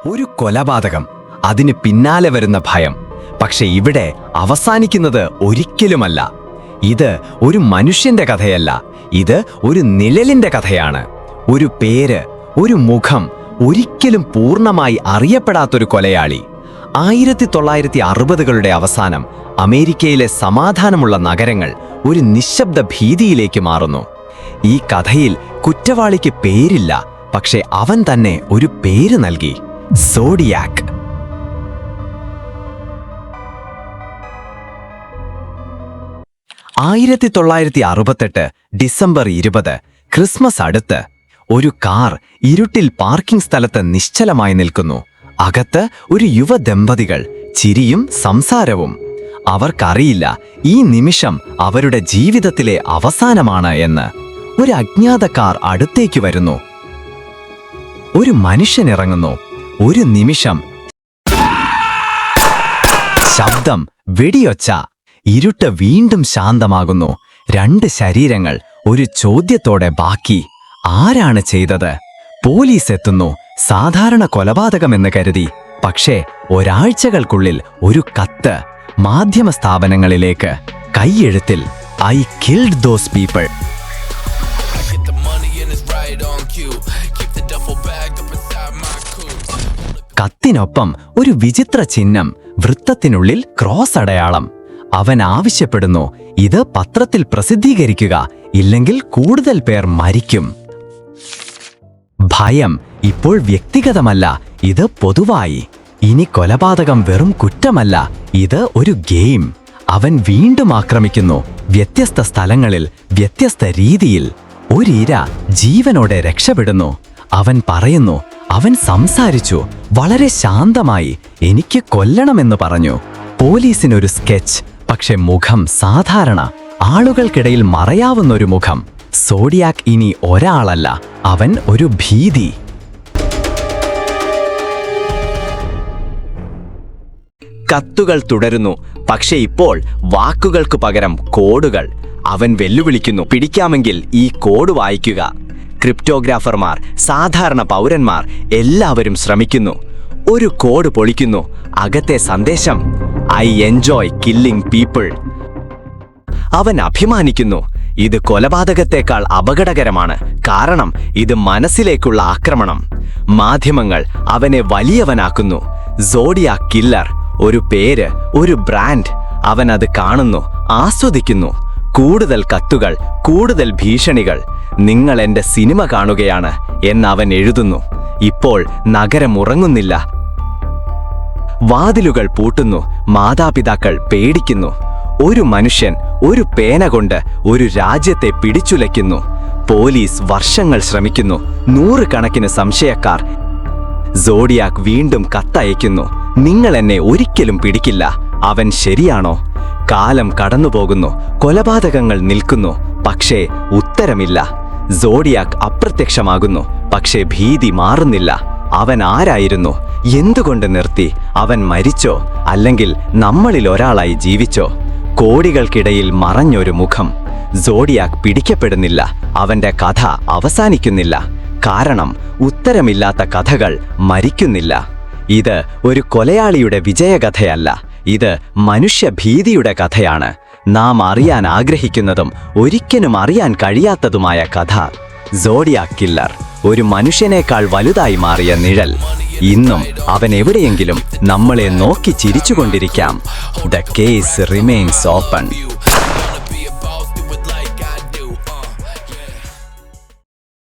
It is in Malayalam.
ഒരു കൊലപാതകം, അതിന് പിന്നാലെ വരുന്ന ഭയം. പക്ഷെ ഇവിടെ അവസാനിക്കുന്നത് ഒരിക്കലുമല്ല. ഇത് ഒരു മനുഷ്യന്റെ കഥയല്ല, ഇത് ഒരു നിഴലിന്റെ കഥയാണ്. ഒരു പേര്, ഒരു മുഖം, ഒരിക്കലും പൂർണ്ണമായി അറിയപ്പെടാത്തൊരു കൊലയാളി. 1960കളുടെ അവസാനം അമേരിക്കയിലെ സമാധാനമുള്ള നഗരങ്ങൾ ഒരു നിശബ്ദ ഭീതിയിലേക്ക് മാറുന്നു. ഈ കഥയിൽ കുറ്റവാളിക്ക് പേരില്ല, പക്ഷെ അവൻ തന്നെ ഒരു പേര് നൽകി: സോഡിയാക്. ഡിസംബർ 20, ക്രിസ്മസ് അടുത്ത്. ഒരു കാർ ഇരുട്ടിൽ പാർക്കിംഗ് സ്ഥലത്ത് നിശ്ചലമായി നിൽക്കുന്നു. അകത്ത് ഒരു യുവദമ്പതികൾ, ചിരിയും സംസാരവും. അവർക്കറിയില്ല ഈ നിമിഷം അവരുടെ ജീവിതത്തിലെ അവസാനമാണ് എന്ന്. ഒരു അജ്ഞാത കാർ അടുത്തേക്ക് വരുന്നു. ഒരു മനുഷ്യൻ ഇറങ്ങുന്നു. ഒരു നിമിഷം ശബ്ദം, വെടിയൊച്ച. ഇരുട്ട് വീണ്ടും ശാന്തമാകുന്നു. 2 ശരീരങ്ങൾ ഒരു ചോദ്യത്തോടെ ബാക്കി. ആരാണ് ചെയ്തത്? പോലീസ് എത്തുന്നു. സാധാരണ കൊലപാതകമെന്ന് കരുതി. പക്ഷേ ഒരാഴ്ചകൾക്കുള്ളിൽ ഒരു കത്ത് മാധ്യമ സ്ഥാപനങ്ങളിലേക്ക്, കൈയെഴുത്തിൽ: ഐ കിൽഡ് ദോസ് പീപ്പിൾ. കത്തിനൊപ്പം ഒരു വിചിത്ര ചിഹ്നം, വൃത്തത്തിനുള്ളിൽ ക്രോസ് അടയാളം. അവൻ ആവശ്യപ്പെടുന്നു, ഇത് പത്രത്തിൽ പ്രസിദ്ധീകരിക്കുക, ഇല്ലെങ്കിൽ കൂടുതൽ പേർ മരിക്കും. ഭയം ഇപ്പോൾ വ്യക്തിഗതമല്ല, ഇത് പൊതുവായി. ഇനി കൊലപാതകം വെറും കുറ്റമല്ല, ഇത് ഒരു ഗെയിം. അവൻ വീണ്ടും ആക്രമിക്കുന്നു, വ്യത്യസ്ത സ്ഥലങ്ങളിൽ, വ്യത്യസ്ത രീതിയിൽ. ഒരിര ജീവനോടെ രക്ഷപ്പെടുന്നു. അവൻ പറയുന്നു, അവൻ സംസാരിച്ചു, വളരെ ശാന്തമായി, എനിക്ക് കൊല്ലണമെന്ന് പറഞ്ഞു. പോലീസിനൊരു സ്കെച്ച്, പക്ഷെ മുഖം സാധാരണ, ആളുകൾക്കിടയിൽ മറയാവുന്നൊരു മുഖം. സോഡിയാക് ഇനി ഒരാളല്ല, അവൻ ഒരു ഭീതി. കത്തുകൾ തുടരുന്നു, പക്ഷെ ഇപ്പോൾ വാക്കുകൾക്ക് പകരം കോഡുകൾ. അവൻ വെല്ലുവിളിക്കുന്നു, പിടിക്കാമെങ്കിൽ ഈ കോഡ് വായിക്കുക. ക്രിപ്റ്റോഗ്രാഫർമാർ, സാധാരണ പൗരന്മാർ എല്ലാവരും ശ്രമിക്കുന്നു. ഒരു കോഡ് പൊളിക്കുന്നു. അകത്തെ സന്ദേശം: ഐ എൻജോയ് കില്ലിംഗ് പീപ്പിൾ. അവൻ അഭിമാനിക്കുന്നു, ഇത് കൊലപാതകത്തെക്കാൾ അപകടകരമാണ്, കാരണം ഇത് മനസ്സിലേക്കുള്ള ആക്രമണം. മാധ്യമങ്ങൾ അവനെ വലിയവനാക്കുന്നു. സോഡിയാക് കില്ലർ, ഒരു പേര്, ഒരു ബ്രാൻഡ്. അവൻ അത് കാണുന്നു, ആസ്വദിക്കുന്നു. കൂടുതൽ കത്തുകൾ, കൂടുതൽ ഭീഷണികൾ. നിങ്ങൾ എന്റെ സിനിമ കാണുകയാണ് എന്നവൻ എഴുതുന്നു. ഇപ്പോൾ നഗരം ഉറങ്ങുന്നില്ല. വാതിലുകൾ പൂട്ടുന്നു. മാതാപിതാക്കൾ പേടിക്കുന്നു. ഒരു മനുഷ്യൻ ഒരു പേന കൊണ്ട് ഒരു രാജ്യത്തെ പിടിച്ചുലയ്ക്കുന്നു. പോലീസ് വർഷങ്ങൾ ശ്രമിക്കുന്നു. 100 കണക്കിന് സംശയക്കാർ. സോഡിയാക് വീണ്ടും കത്തയക്കുന്നു: നിങ്ങൾ എന്നെ ഒരിക്കലും പിടിക്കില്ല. അവൻ ശരിയാണോ? കാലം കടന്നുപോകുന്നു. കൊലപാതകങ്ങൾ നിൽക്കുന്നു, പക്ഷേ ഉത്തരമില്ല. സോഡിയാക് അപ്രത്യക്ഷമാകുന്നു, പക്ഷേ ഭീതി മാറുന്നില്ല. അവൻ ആരായിരുന്നു? എന്തുകൊണ്ട് നിർത്തി? അവൻ മരിച്ചോ, അല്ലെങ്കിൽ നമ്മളിൽ ഒരാളായി ജീവിച്ചോ? കോടികൾക്കിടയിൽ മറഞ്ഞൊരു മുഖം. സോഡിയാക് പിടിക്കപ്പെടുന്നില്ല. അവന്റെ കഥ അവസാനിക്കുന്നില്ല. കാരണം ഉത്തരമില്ലാത്ത കഥകൾ മരിക്കുന്നില്ല. ഇത് ഒരു കൊലയാളിയുടെ വിജയകഥയല്ല, ഇത് മനുഷ്യഭീതിയുടെ കഥയാണ്. നാം അറിയാൻ ആഗ്രഹിക്കുന്നതും ഒരിക്കലും അറിയാൻ കഴിയാത്തതുമായ കഥ. സോഡിയാക് കില്ലർ, ഒരു മനുഷ്യനേക്കാൾ വലുതായി മാറിയ നിഴൽ. ഇന്നും അവൻ എവിടെയെങ്കിലും നമ്മളെ നോക്കി ചിരിച്ചുകൊണ്ടിരിക്കാം. The case remains open.